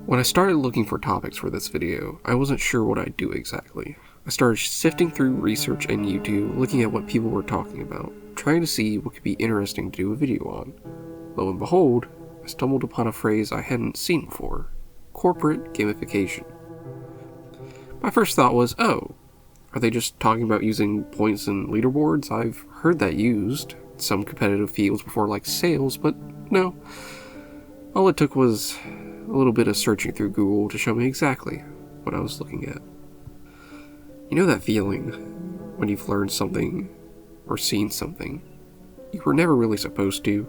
When I started looking for topics for this video, I wasn't sure what I'd do exactly. I started sifting through research and YouTube, looking at what people were talking about, trying to see what could be interesting to do a video on. Lo and behold, I stumbled upon a phrase I hadn't seen before: corporate gamification. My first thought was, oh, are they just talking about using points and leaderboards? I've heard that used in some competitive fields before, like sales, but no. All it took was a little bit of searching through Google to show me exactly what I was looking at. You know that feeling when you've learned something or seen something you were never really supposed to?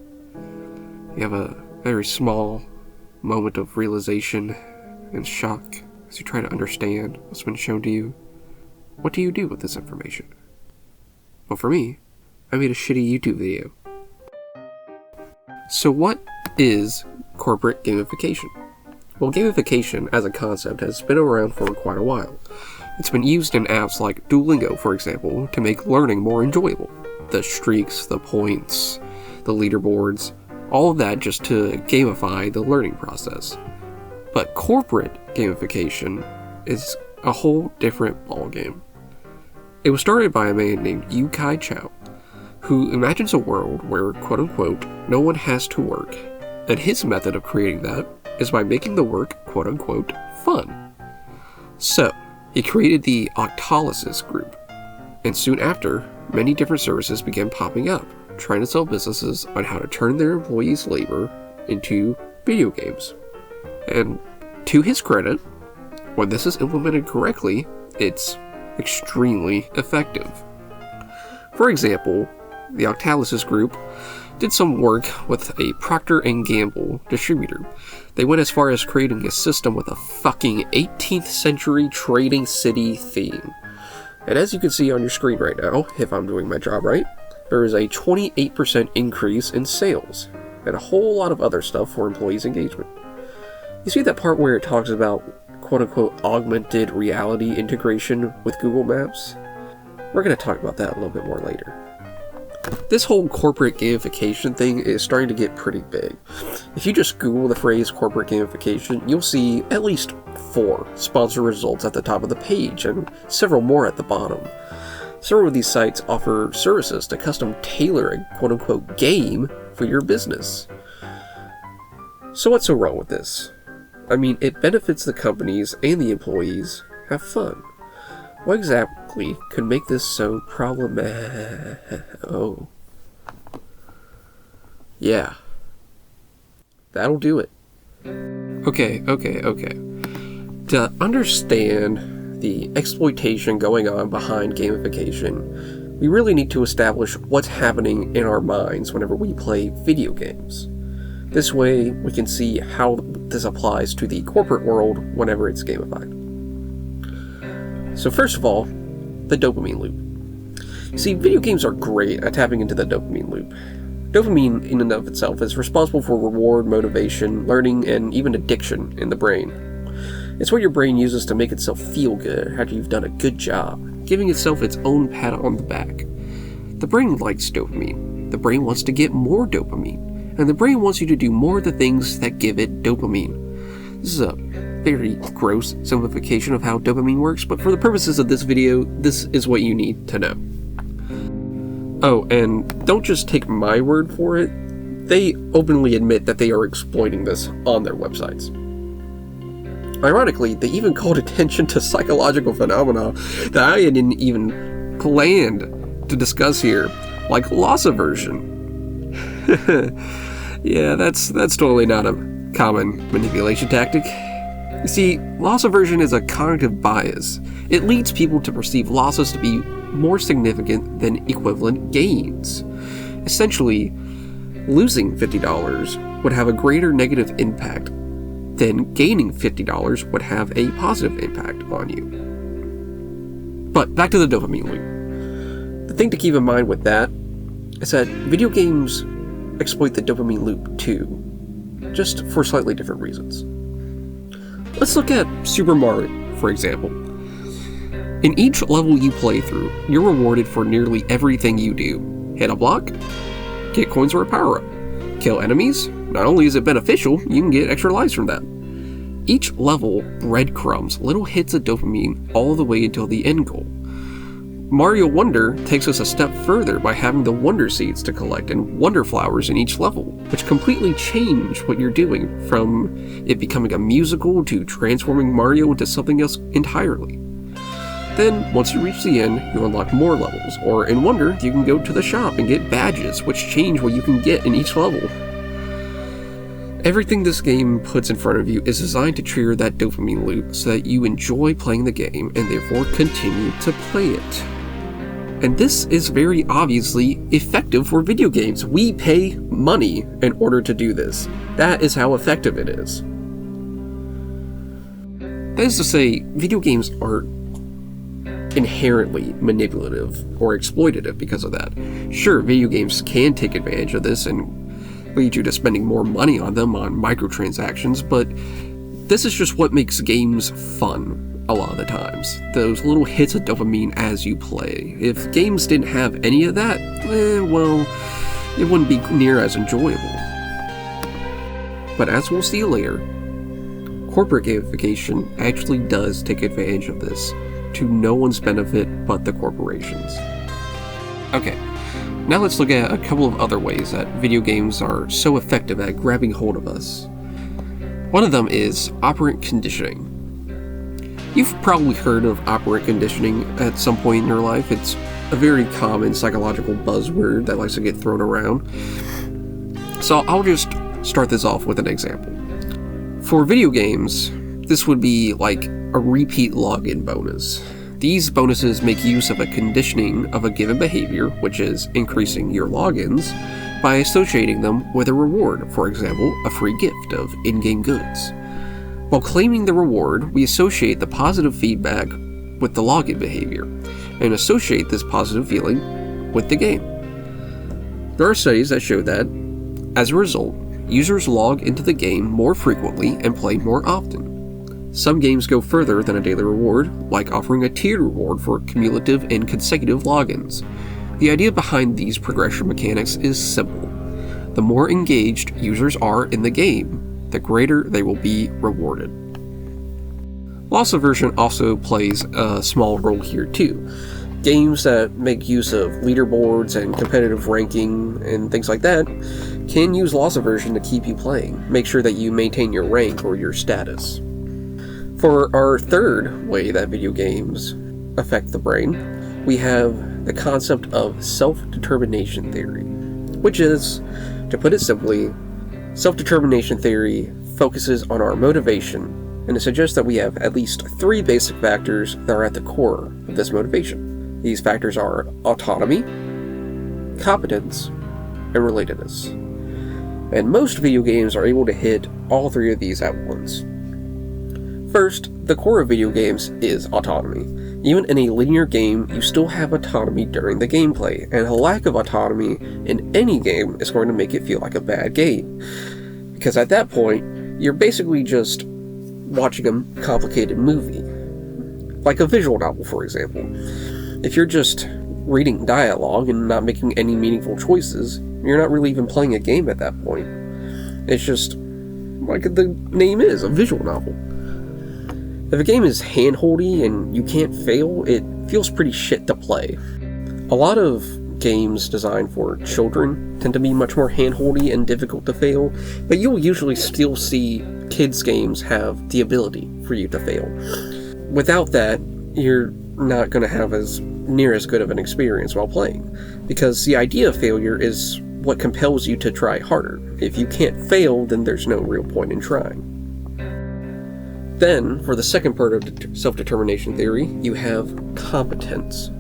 You have a very small moment of realization and shock as you try to understand what's been shown to you. What do you do with this information? Well, for me, I made a shitty YouTube video. So what is corporate gamification? Well, gamification as a concept has been around for quite a while. It's been used in apps like Duolingo, for example, to make learning more enjoyable. The streaks, the points, the leaderboards, all of that just to gamify the learning process. But corporate gamification is a whole different ballgame. It was started by a man named Yu Kai Chao, who imagines a world where, quote-unquote, no one has to work, and his method of creating that is by making the work, quote-unquote, fun. So, he created the Octalysis group, and soon after, many different services began popping up, trying to sell businesses on how to turn their employees' labor into video games. And to his credit, when this is implemented correctly, it's extremely effective. For example, the Octalysis group did some work with a Procter & Gamble distributor. They went as far as creating a system with a fucking 18th century trading city theme. And as you can see on your screen right now, if I'm doing my job right, there is a 28% increase in sales, and a whole lot of other stuff for employees' engagement. You see that part where it talks about quote-unquote augmented reality integration with Google Maps? We're going to talk about that a little bit more later. This whole corporate gamification thing is starting to get pretty big. If you just Google the phrase corporate gamification, you'll see at least 4 sponsored results at the top of the page and several more at the bottom. Several of these sites offer services to custom tailor a quote-unquote game for your business. So what's so wrong with this? I mean, it benefits the companies and the employees have fun. What exactly could make this so problematic? Oh. Yeah. That'll do it. Okay. To understand the exploitation going on behind gamification, we really need to establish what's happening in our minds whenever we play video games. This way, we can see how this applies to the corporate world whenever it's gamified. So first of all, the dopamine loop. You see, video games are great at tapping into the dopamine loop. Dopamine in and of itself is responsible for reward, motivation, learning, and even addiction in the brain. It's what your brain uses to make itself feel good after you've done a good job, giving itself its own pat on the back. The brain likes dopamine. The brain wants to get more dopamine. And the brain wants you to do more of the things that give it dopamine. This is a very gross simplification of how dopamine works, but for the purposes of this video, this is what you need to know. Oh, and don't just take my word for it. They openly admit that they are exploiting this on their websites. Ironically, they even called attention to psychological phenomena that I hadn't even planned to discuss here, like loss aversion. Yeah, that's totally not a common manipulation tactic. You see, loss aversion is a cognitive bias. It leads people to perceive losses to be more significant than equivalent gains. Essentially, losing $50 would have a greater negative impact than gaining $50 would have a positive impact on you. But back to the dopamine loop. The thing to keep in mind with that is that video games exploit the dopamine loop too, just for slightly different reasons. Let's look at Super Mario, for example. In each level you play through, you're rewarded for nearly everything you do. Hit a block, get coins or a power-up. Kill enemies, not only is it beneficial, you can get extra lives from that. Each level breadcrumbs little hits of dopamine all the way until the end goal. Mario Wonder takes us a step further by having the Wonder Seeds to collect and Wonder Flowers in each level, which completely change what you're doing, from it becoming a musical to transforming Mario into something else entirely. Then, once you reach the end, you unlock more levels, or in Wonder, you can go to the shop and get badges, which change what you can get in each level. Everything this game puts in front of you is designed to trigger that dopamine loop so that you enjoy playing the game and therefore continue to play it. And this is very obviously effective for video games. We pay money in order to do this. That is how effective it is. That is to say, video games aren't inherently manipulative or exploitative because of that. Sure, video games can take advantage of this and lead you to spending more money on them on microtransactions, but this is just what makes games fun a lot of the times. Those little hits of dopamine as you play. If games didn't have any of that, well, it wouldn't be near as enjoyable. But as we'll see later, corporate gamification actually does take advantage of this, to no one's benefit but the corporations. Okay, now let's look at a couple of other ways that video games are so effective at grabbing hold of us. One of them is operant conditioning. You've probably heard of operant conditioning at some point in your life. It's a very common psychological buzzword that likes to get thrown around. So I'll just start this off with an example. For video games, this would be like a repeat login bonus. These bonuses make use of a conditioning of a given behavior, which is increasing your logins, by associating them with a reward, for example, a free gift of in-game goods. While claiming the reward, we associate the positive feedback with the login behavior, and associate this positive feeling with the game. There are studies that show that, as a result, users log into the game more frequently and play more often. Some games go further than a daily reward, like offering a tiered reward for cumulative and consecutive logins. The idea behind these progression mechanics is simple. The more engaged users are in the game, the greater they will be rewarded. Loss aversion also plays a small role here too. Games that make use of leaderboards and competitive ranking and things like that can use loss aversion to keep you playing, make sure that you maintain your rank or your status. For our third way that video games affect the brain, we have the concept of self-determination theory, which is, to put it simply, self-determination theory focuses on our motivation, and it suggests that we have at least 3 basic factors that are at the core of this motivation. These factors are autonomy, competence, and relatedness. And most video games are able to hit all 3 of these at once. First, the core of video games is autonomy. Even in a linear game, you still have autonomy during the gameplay, and a lack of autonomy in any game is going to make it feel like a bad game. Because at that point, you're basically just watching a complicated movie. Like a visual novel, for example. If you're just reading dialogue and not making any meaningful choices, you're not really even playing a game at that point. It's just, like the name is, a visual novel. If a game is hand-holdy and you can't fail, it feels pretty shit to play. A lot of games designed for children tend to be much more hand-holdy and difficult to fail, but you'll usually still see kids' games have the ability for you to fail. Without that, you're not going to have near as good of an experience while playing, because the idea of failure is what compels you to try harder. If you can't fail, then there's no real point in trying. Then, for the second part of self-determination theory, you have competence.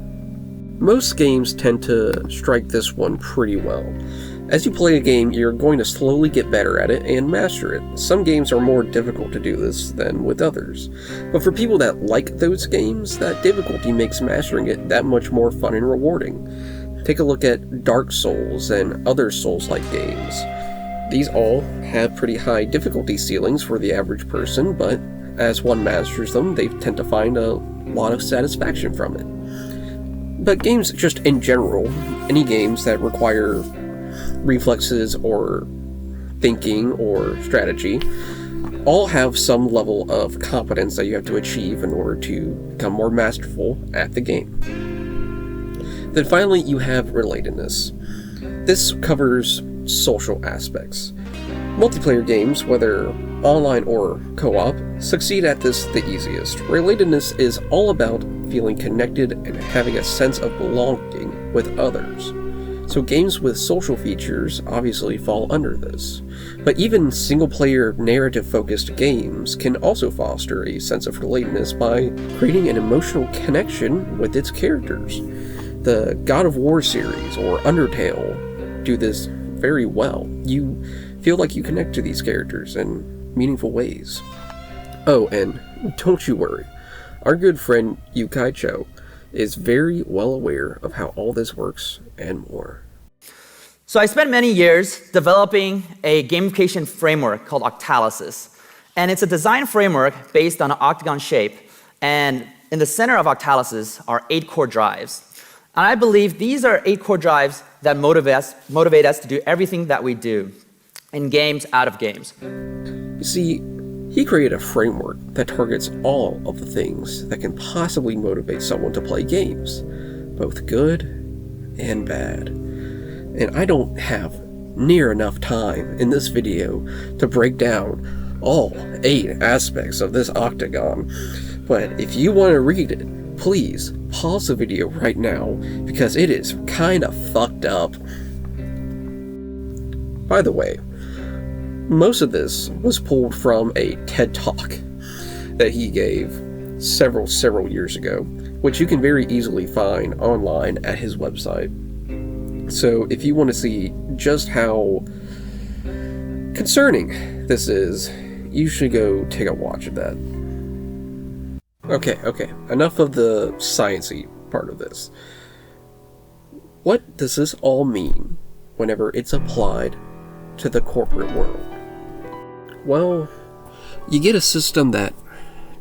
Most games tend to strike this one pretty well. As you play a game, you're going to slowly get better at it and master it. Some games are more difficult to do this than with others. But for people that like those games, that difficulty makes mastering it that much more fun and rewarding. Take a look at Dark Souls and other Souls-like games. These all have pretty high difficulty ceilings for the average person, but as one masters them, they tend to find a lot of satisfaction from it. But games just in general, any games that require reflexes or thinking or strategy, all have some level of competence that you have to achieve in order to become more masterful at the game. Then finally, you have relatedness. This covers social aspects. Multiplayer games, whether online or co-op, succeed at this the easiest. Relatedness is all about feeling connected and having a sense of belonging with others. So games with social features obviously fall under this. But even single-player narrative-focused games can also foster a sense of relatedness by creating an emotional connection with its characters. The God of War series or Undertale do this very well. You feel like you connect to these characters in meaningful ways. Oh, and don't you worry. Our good friend Yukai Cho is very well aware of how all this works and more. So I spent many years developing a gamification framework called Octalysis. And it's a design framework based on an octagon shape. And in the center of Octalysis are 8 core drives. And I believe these are 8 core drives that motivate us to do everything that we do in games, out of games. You see, he created a framework that targets all of the things that can possibly motivate someone to play games, both good and bad. And I don't have near enough time in this video to break down all 8 aspects of this octagon, but if you want to read it, please pause the video right now because it is kinda fucked up. By the way, most of this was pulled from a TED Talk that he gave several years ago, which you can very easily find online at his website. So if you want to see just how concerning this is, you should go take a watch of that. Okay, enough of the sciencey part of this. What does this all mean whenever it's applied to the corporate world? Well, you get a system that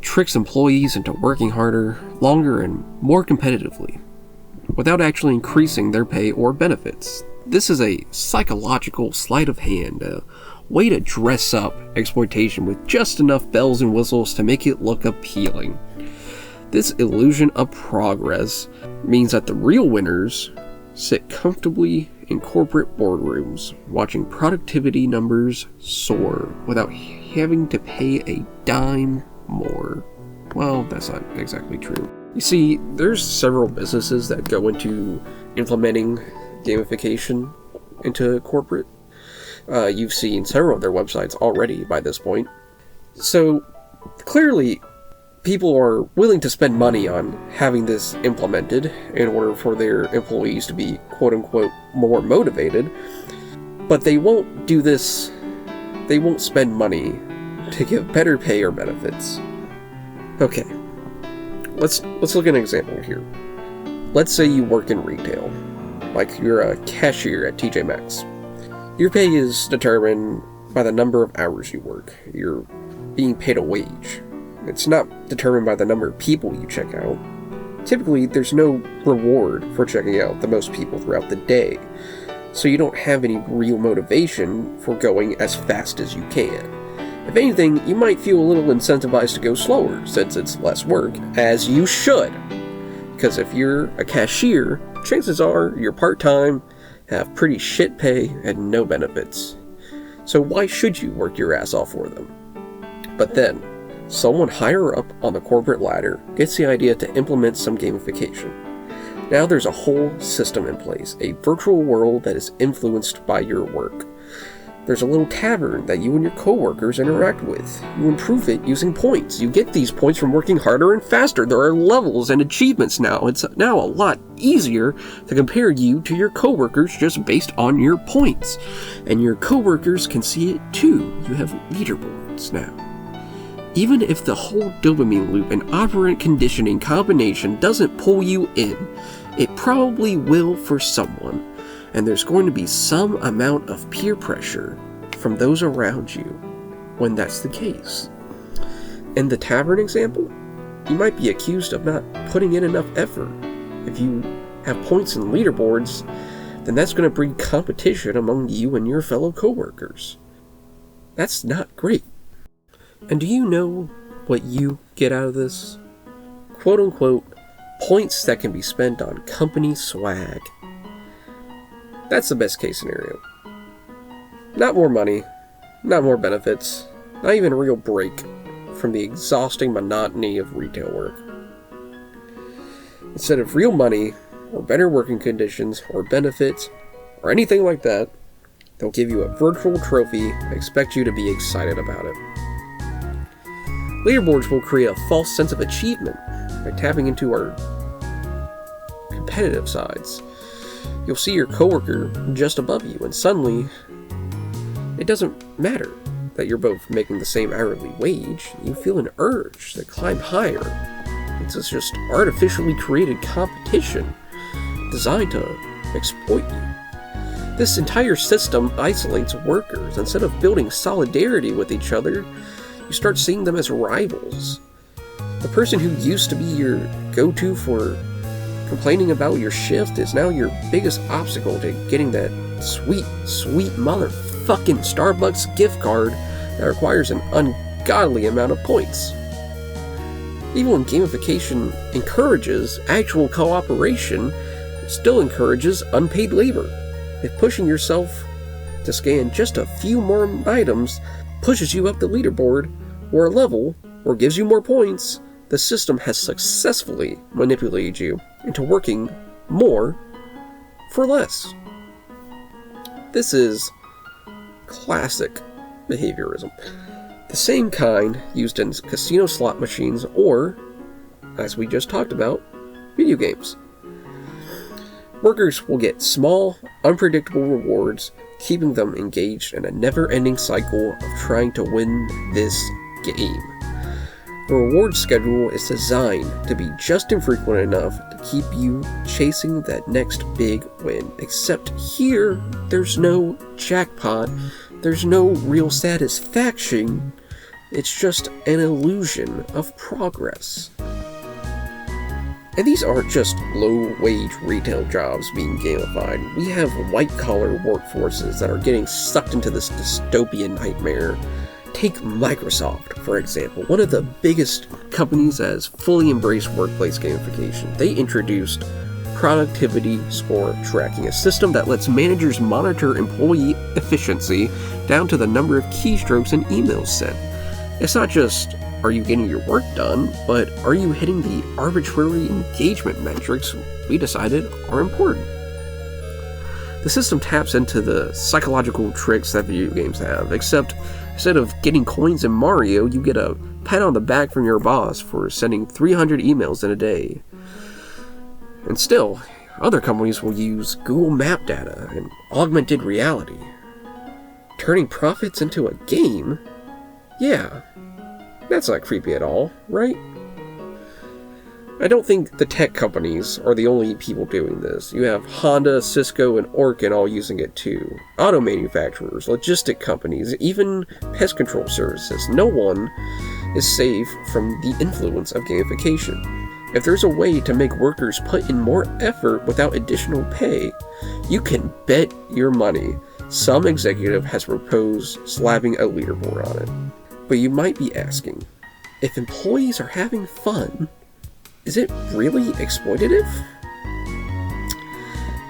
tricks employees into working harder, longer, and more competitively, without actually increasing their pay or benefits. This is a psychological sleight of hand, a way to dress up exploitation with just enough bells and whistles to make it look appealing. This illusion of progress means that the real winners sit comfortably in corporate boardrooms, watching productivity numbers soar without having to pay a dime more. Well, that's not exactly true. You see, there's several businesses that go into implementing gamification into corporate. You've seen several of their websites already by this point. So, clearly, people are willing to spend money on having this implemented in order for their employees to be quote-unquote more motivated, but they won't do this, they won't spend money to give better pay or benefits. Okay, let's look at an example here. Let's say you work in retail, like you're a cashier at TJ Maxx. Your pay is determined by the number of hours you work. You're being paid a wage. It's not determined by the number of people you check out. Typically, there's no reward for checking out the most people throughout the day, so you don't have any real motivation for going as fast as you can. If anything, you might feel a little incentivized to go slower, since it's less work, as you should. Because if you're a cashier, chances are you're part-time, have pretty shit pay, and no benefits. So why should you work your ass off for them? But then, someone higher up on the corporate ladder gets the idea to implement some gamification. Now there's a whole system in place, a virtual world that is influenced by your work. There's a little tavern that you and your coworkers interact with. You improve it using points. You get these points from working harder and faster. There are levels and achievements now. It's now a lot easier to compare you to your coworkers just based on your points. And your coworkers can see it too. You have leaderboards now. Even if the whole dopamine loop and operant conditioning combination doesn't pull you in, it probably will for someone, and there's going to be some amount of peer pressure from those around you when that's the case. In the tavern example, you might be accused of not putting in enough effort. If you have points and leaderboards, then that's going to breed competition among you and your fellow coworkers. That's not great. And do you know what you get out of this? Quote unquote, points that can be spent on company swag. That's the best case scenario. Not more money, not more benefits, not even a real break from the exhausting monotony of retail work. Instead of real money, or better working conditions, or benefits, or anything like that, they'll give you a virtual trophy and expect you to be excited about it. Leaderboards will create a false sense of achievement by tapping into our competitive sides. You'll see your coworker just above you, and suddenly, it doesn't matter that you're both making the same hourly wage. You feel an urge to climb higher. It's just artificially created competition designed to exploit you. This entire system isolates workers. Instead of building solidarity with each other, you start seeing them as rivals. The person who used to be your go-to for complaining about your shift is now your biggest obstacle to getting that sweet, sweet motherfucking Starbucks gift card that requires an ungodly amount of points. Even when gamification encourages actual cooperation, it still encourages unpaid labor. If pushing yourself to scan just a few more items pushes you up the leaderboard or a level or gives you more points, the system has successfully manipulated you into working more for less. This is classic behaviorism. The same kind used in casino slot machines or, as we just talked about, video games. Workers will get small, unpredictable rewards, keeping them engaged in a never-ending cycle of trying to win this game. The reward schedule is designed to be just infrequent enough to keep you chasing that next big win. Except here, there's no jackpot, there's no real satisfaction, it's just an illusion of progress. And these aren't just low-wage retail jobs being gamified. We have white-collar workforces that are getting sucked into this dystopian nightmare. Take Microsoft, for example, one of the biggest companies that has fully embraced workplace gamification. They introduced productivity score tracking, a system that lets managers monitor employee efficiency down to the number of keystrokes and emails sent. It's not just, are you getting your work done, but are you hitting the arbitrary engagement metrics we decided are important? The system taps into the psychological tricks that video games have, except instead of getting coins in Mario, you get a pat on the back from your boss for sending 300 emails in a day. And still, other companies will use Google Map data and augmented reality. Turning profits into a game? Yeah, that's not creepy at all, right? I don't think the tech companies are the only people doing this. You have Honda, Cisco, and Orkin all using it too. Auto manufacturers, logistic companies, even pest control services. No one is safe from the influence of gamification. If there's a way to make workers put in more effort without additional pay, you can bet your money some executive has proposed slapping a leaderboard on it. But you might be asking, if employees are having fun, is it really exploitative?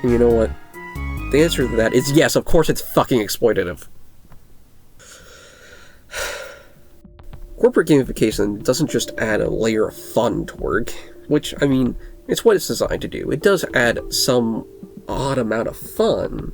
And you know what? The answer to that is yes, of course it's fucking exploitative. Corporate gamification doesn't just add a layer of fun to work, which, I mean, it's what it's designed to do. It does add some odd amount of fun.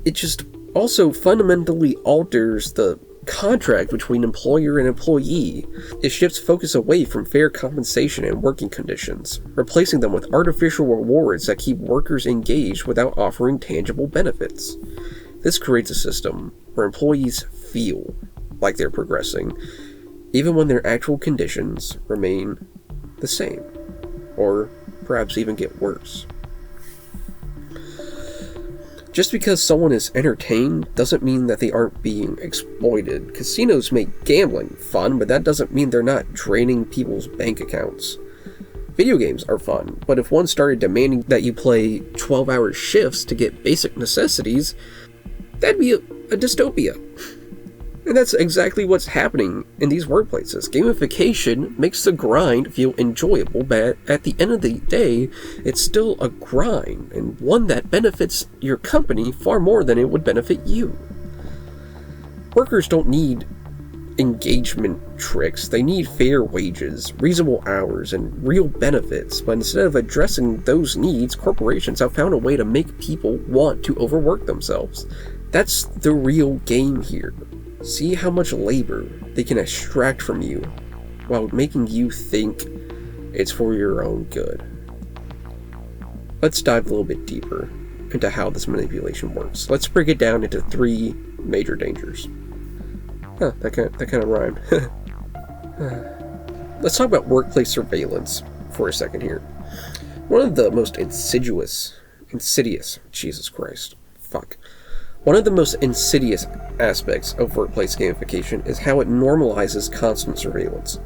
It just also fundamentally alters the contract between employer and employee. It shifts focus away from fair compensation and working conditions, replacing them with artificial rewards that keep workers engaged without offering tangible benefits. This creates a system where employees feel like they're progressing, even when their actual conditions remain the same, or perhaps even get worse. Just because someone is entertained doesn't mean that they aren't being exploited. Casinos make gambling fun, but that doesn't mean they're not draining people's bank accounts. Video games are fun, but if one started demanding that you play 12-hour shifts to get basic necessities, that'd be a dystopia. And that's exactly what's happening in these workplaces. Gamification makes the grind feel enjoyable, but at the end of the day, it's still a grind, and one that benefits your company far more than it would benefit you. Workers don't need engagement tricks. They need fair wages, reasonable hours, and real benefits. But instead of addressing those needs, corporations have found a way to make people want to overwork themselves. That's the real game here. See how much labor they can extract from you while making you think it's for your own good. Let's dive a little bit deeper into how this manipulation works. Let's break it down into 3 major dangers. That kind of rhymed. Let's talk about workplace surveillance for a second here. One of the most insidious, Jesus Christ, fuck. One of the most insidious aspects of workplace gamification is how it normalizes constant surveillance.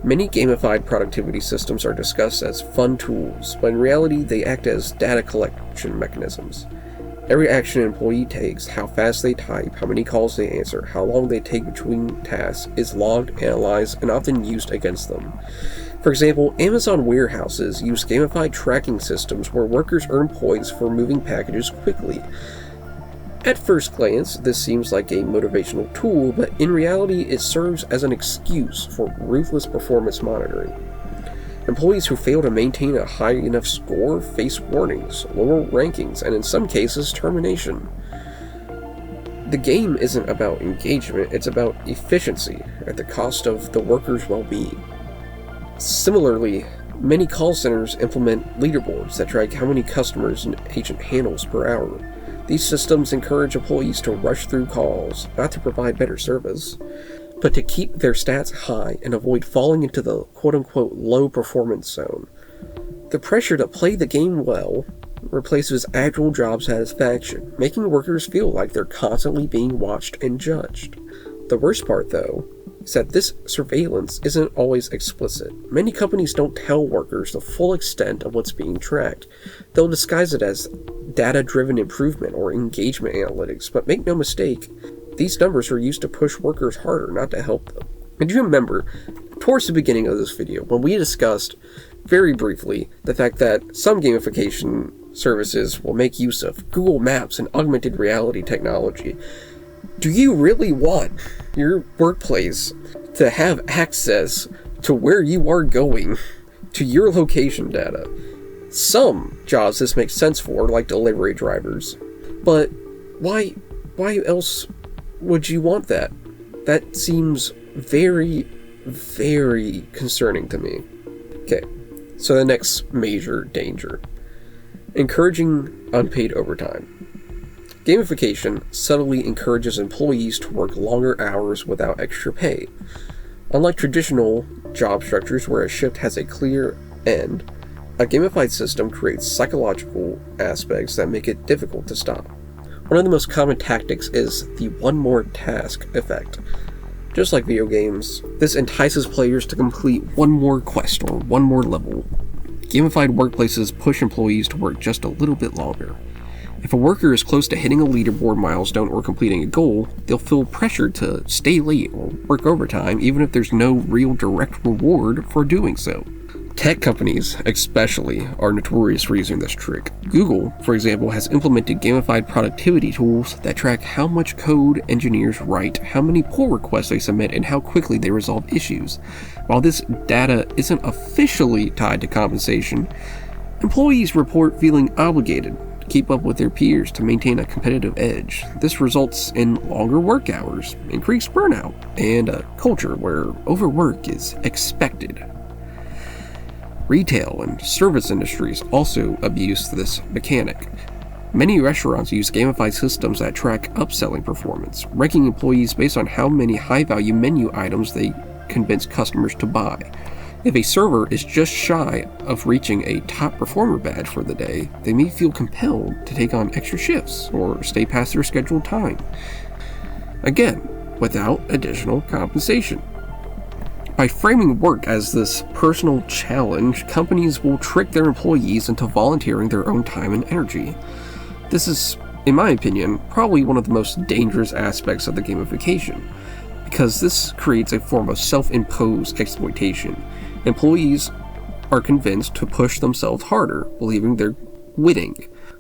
Many gamified productivity systems are discussed as fun tools, but in reality they act as data collection mechanisms. Every action an employee takes, how fast they type, how many calls they answer, how long they take between tasks, is logged, analyzed, and often used against them. For example, Amazon warehouses use gamified tracking systems where workers earn points for moving packages quickly. At first glance, this seems like a motivational tool, but in reality it serves as an excuse for ruthless performance monitoring. Employees who fail to maintain a high enough score face warnings, lower rankings, and in some cases, termination. The game isn't about engagement, it's about efficiency at the cost of the worker's well-being. Similarly, many call centers implement leaderboards that track how many customers an agent handles per hour. These systems encourage employees to rush through calls, not to provide better service, but to keep their stats high and avoid falling into the quote-unquote low performance zone. The pressure to play the game well replaces actual job satisfaction, making workers feel like they're constantly being watched and judged. The worst part, though, is that this surveillance isn't always explicit. Many companies don't tell workers the full extent of what's being tracked. They'll disguise it as data-driven improvement or engagement analytics, but make no mistake, these numbers are used to push workers harder, not to help them. And do you remember, towards the beginning of this video, when we discussed very briefly the fact that some gamification services will make use of Google Maps and augmented reality technology? Do you really want your workplace to have access to where you are going, to your location data? Some jobs this makes sense for, like delivery drivers, but why else would you want that? That seems very, very concerning to me. Okay, so the next major danger: encouraging unpaid overtime. Gamification subtly encourages employees to work longer hours without extra pay. Unlike traditional job structures where a shift has a clear end, a gamified system creates psychological aspects that make it difficult to stop. One of the most common tactics is the one more task effect. Just like video games, this entices players to complete one more quest or one more level. Gamified workplaces push employees to work just a little bit longer. If a worker is close to hitting a leaderboard milestone or completing a goal, they'll feel pressured to stay late or work overtime even if there's no real direct reward for doing so. Tech companies, especially, are notorious for using this trick. Google, for example, has implemented gamified productivity tools that track how much code engineers write, how many pull requests they submit, and how quickly they resolve issues. While this data isn't officially tied to compensation, employees report feeling obligated to keep up with their peers to maintain a competitive edge. This results in longer work hours, increased burnout, and a culture where overwork is expected. Retail and service industries also abuse this mechanic. Many restaurants use gamified systems that track upselling performance, ranking employees based on how many high-value menu items they convince customers to buy. If a server is just shy of reaching a top performer badge for the day, they may feel compelled to take on extra shifts or stay past their scheduled time. Again, without additional compensation. By framing work as this personal challenge, companies will trick their employees into volunteering their own time and energy. This is, in my opinion, probably one of the most dangerous aspects of the gamification. because this creates a form of self-imposed exploitation. Employees are convinced to push themselves harder, believing they're winning,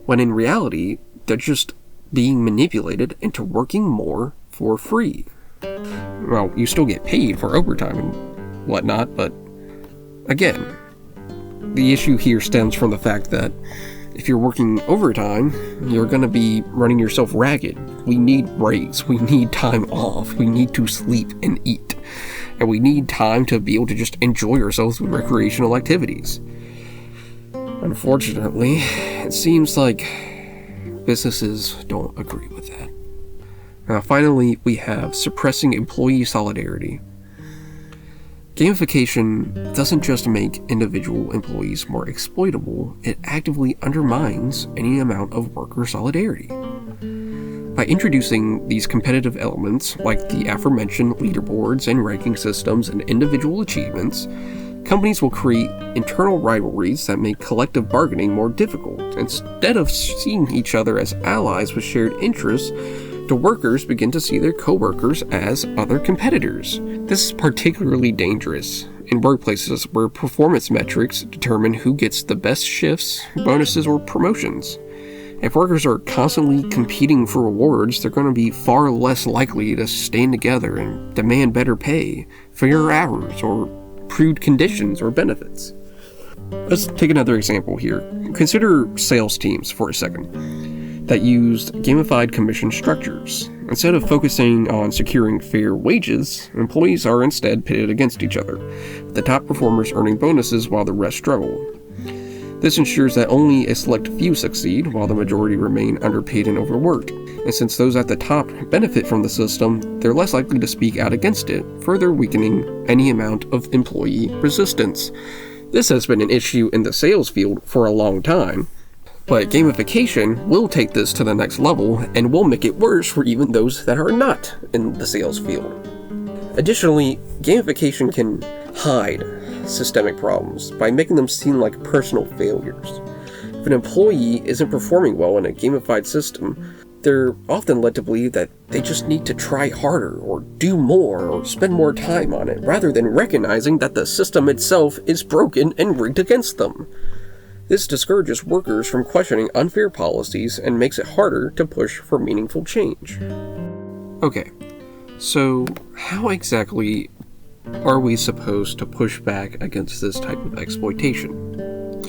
when in reality, they're just being manipulated into working more for free. Well, you still get paid for overtime and whatnot, but again, the issue here stems from the fact that if you're working overtime, you're going to be running yourself ragged. We need breaks, we need time off, we need to sleep and eat, and we need time to be able to just enjoy ourselves with recreational activities. Unfortunately, it seems like businesses don't agree with that. Now, finally, we have suppressing employee solidarity. Gamification doesn't just make individual employees more exploitable, it actively undermines any amount of worker solidarity. By introducing these competitive elements, like the aforementioned leaderboards and ranking systems and individual achievements, companies will create internal rivalries that make collective bargaining more difficult. Instead of seeing each other as allies with shared interests, the workers begin to see their coworkers as other competitors. This is particularly dangerous in workplaces where performance metrics determine who gets the best shifts, bonuses, or promotions. If workers are constantly competing for rewards, they're going to be far less likely to stand together and demand better pay, fairer hours, or improved conditions or benefits. Let's take another example here. Consider sales teams for a second that used gamified commission structures. Instead of focusing on securing fair wages, employees are instead pitted against each other, with the top performers earning bonuses while the rest struggle. This ensures that only a select few succeed, while the majority remain underpaid and overworked. And since those at the top benefit from the system, they're less likely to speak out against it, further weakening any amount of employee resistance. This has been an issue in the sales field for a long time, but gamification will take this to the next level and will make it worse for even those that are not in the sales field. Additionally, gamification can hide systemic problems by making them seem like personal failures. If an employee isn't performing well in a gamified system, they're often led to believe that they just need to try harder or do more or spend more time on it, rather than recognizing that the system itself is broken and rigged against them. This discourages workers from questioning unfair policies and makes it harder to push for meaningful change. Okay, so how exactly are we supposed to push back against this type of exploitation?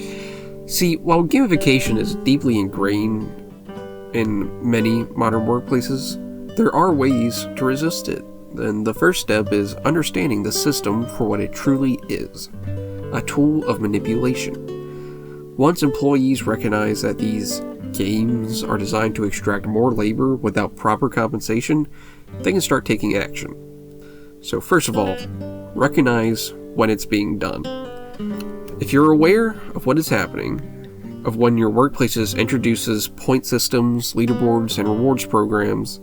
See, while gamification is deeply ingrained in many modern workplaces, there are ways to resist it. And the first step is understanding the system for what it truly is, a tool of manipulation. Once employees recognize that these games are designed to extract more labor without proper compensation, they can start taking action. So first of all, recognize when it's being done. If you're aware of what is happening, of when your workplace introduces point systems, leaderboards, and rewards programs,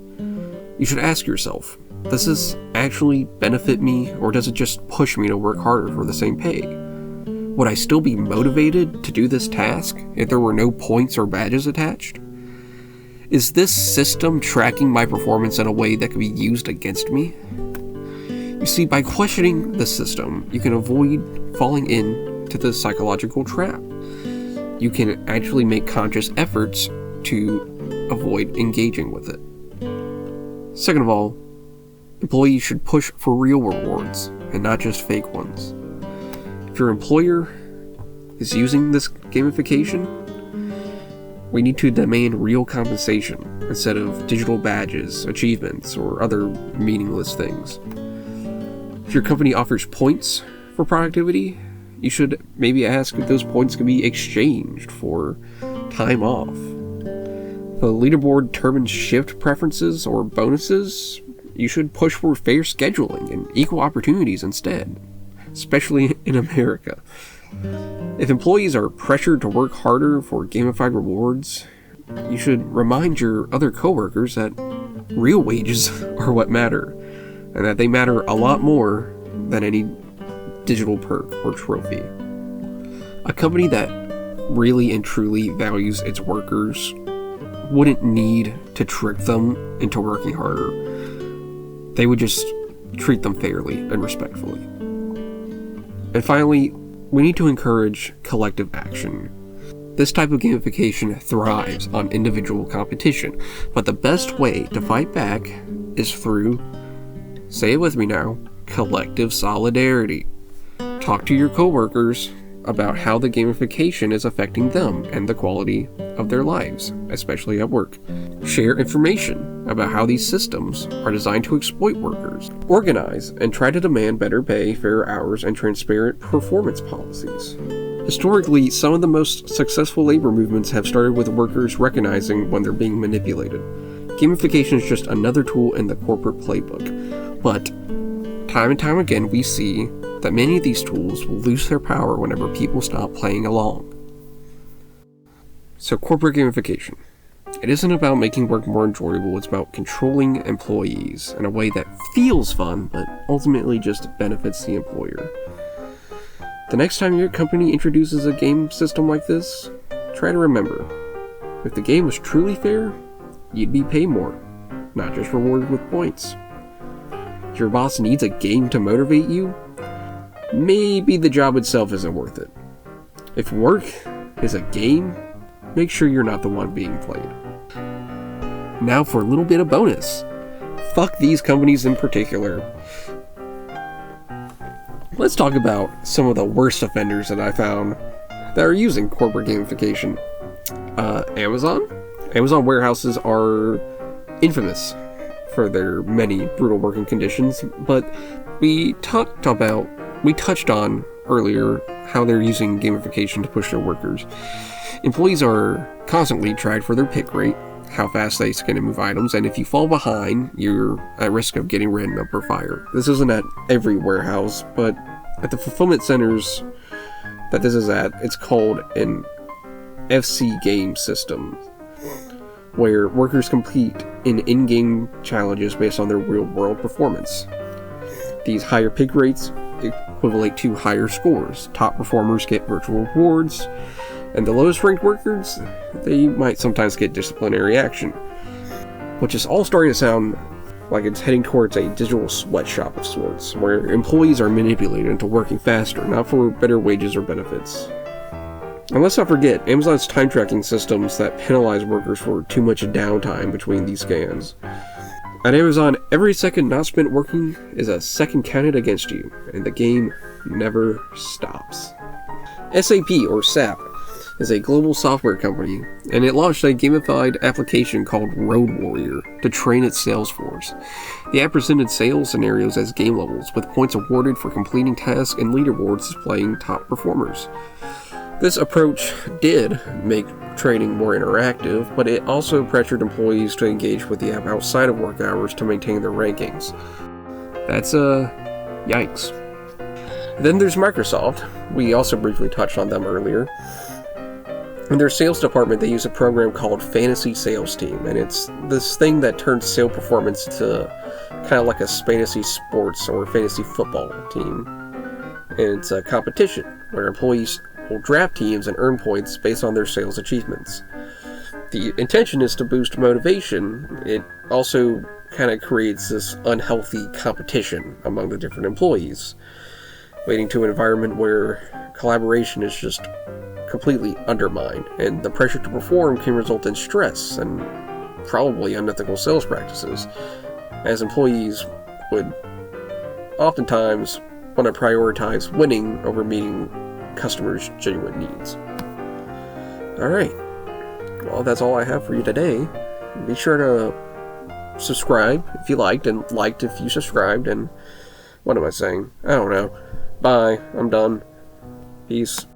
you should ask yourself, does this actually benefit me, or does it just push me to work harder for the same pay? Would I still be motivated to do this task if there were no points or badges attached? Is this system tracking my performance in a way that could be used against me? You see, by questioning the system, you can avoid falling into the psychological trap. You can actually make conscious efforts to avoid engaging with it. Second of all, employees should push for real rewards and not just fake ones. If your employer is using this gamification, we need to demand real compensation instead of digital badges, achievements, or other meaningless things. If your company offers points for productivity, you should maybe ask if those points can be exchanged for time off. If a leaderboard determines shift preferences or bonuses, you should push for fair scheduling and equal opportunities instead, especially in America. If employees are pressured to work harder for gamified rewards, you should remind your other coworkers that real wages are what matter, and that they matter a lot more than any digital perk or trophy. A company that really and truly values its workers wouldn't need to trick them into working harder. They would just treat them fairly and respectfully. And finally, we need to encourage collective action. This type of gamification thrives on individual competition, but the best way to fight back is through, say it with me now, collective solidarity. Talk to your coworkers about how the gamification is affecting them and the quality of their lives, especially at work. Share information about how these systems are designed to exploit workers. Organize and try to demand better pay, fair hours, and transparent performance policies. Historically, some of the most successful labor movements have started with workers recognizing when they're being manipulated. Gamification is just another tool in the corporate playbook, but time and time again we see that many of these tools will lose their power whenever people stop playing along. So corporate gamification. It isn't about making work more enjoyable, it's about controlling employees in a way that feels fun, but ultimately just benefits the employer. The next time your company introduces a game system like this, try to remember, if the game was truly fair, you'd be paid more, not just rewarded with points. If your boss needs a game to motivate you, maybe the job itself isn't worth it. If work is a game, make sure you're not the one being played. Now for a little bit of bonus. Fuck these companies in particular. Let's talk about some of the worst offenders that I found that are using corporate gamification. Amazon. Amazon warehouses are infamous for their many brutal working conditions, but we touched on earlier how they're using gamification to push their workers. Employees are constantly tracked for their pick rate, how fast they scan and move items, and if you fall behind, you're at risk of getting written up or fired. This isn't at every warehouse, but at the fulfillment centers that this is at, it's called an FC game system, where workers compete in-game challenges based on their real-world performance. These higher pick rates equivalent to higher scores. Top performers get virtual rewards, and the lowest ranked workers, they might sometimes get disciplinary action. Which is all starting to sound like it's heading towards a digital sweatshop of sorts, where employees are manipulated into working faster, not for better wages or benefits. And let's not forget, Amazon's time tracking systems that penalize workers for too much downtime between these scans. At Amazon, every second not spent working is a second counted against you, and the game never stops. SAP, or SAP, is a global software company, and it launched a gamified application called Road Warrior to train its sales force. The app presented sales scenarios as game levels, with points awarded for completing tasks and leaderboards displaying top performers. This approach did make training more interactive, but it also pressured employees to engage with the app outside of work hours to maintain their rankings. That's yikes. Then there's Microsoft. We also briefly touched on them earlier. In their sales department, they use a program called Fantasy Sales Team, and it's this thing that turns sales performance to kind of like a fantasy sports or fantasy football team. And it's a competition where employees will draft teams and earn points based on their sales achievements. The intention is to boost motivation. It also kind of creates this unhealthy competition among the different employees, leading to an environment where collaboration is just completely undermined, and the pressure to perform can result in stress and probably unethical sales practices, as employees would oftentimes want to prioritize winning over meeting customers' genuine needs. Alright, well, that's all I have for you today. Be sure to subscribe if you liked, and liked if you subscribed, and what am I saying? I don't know. Bye, I'm done. Peace.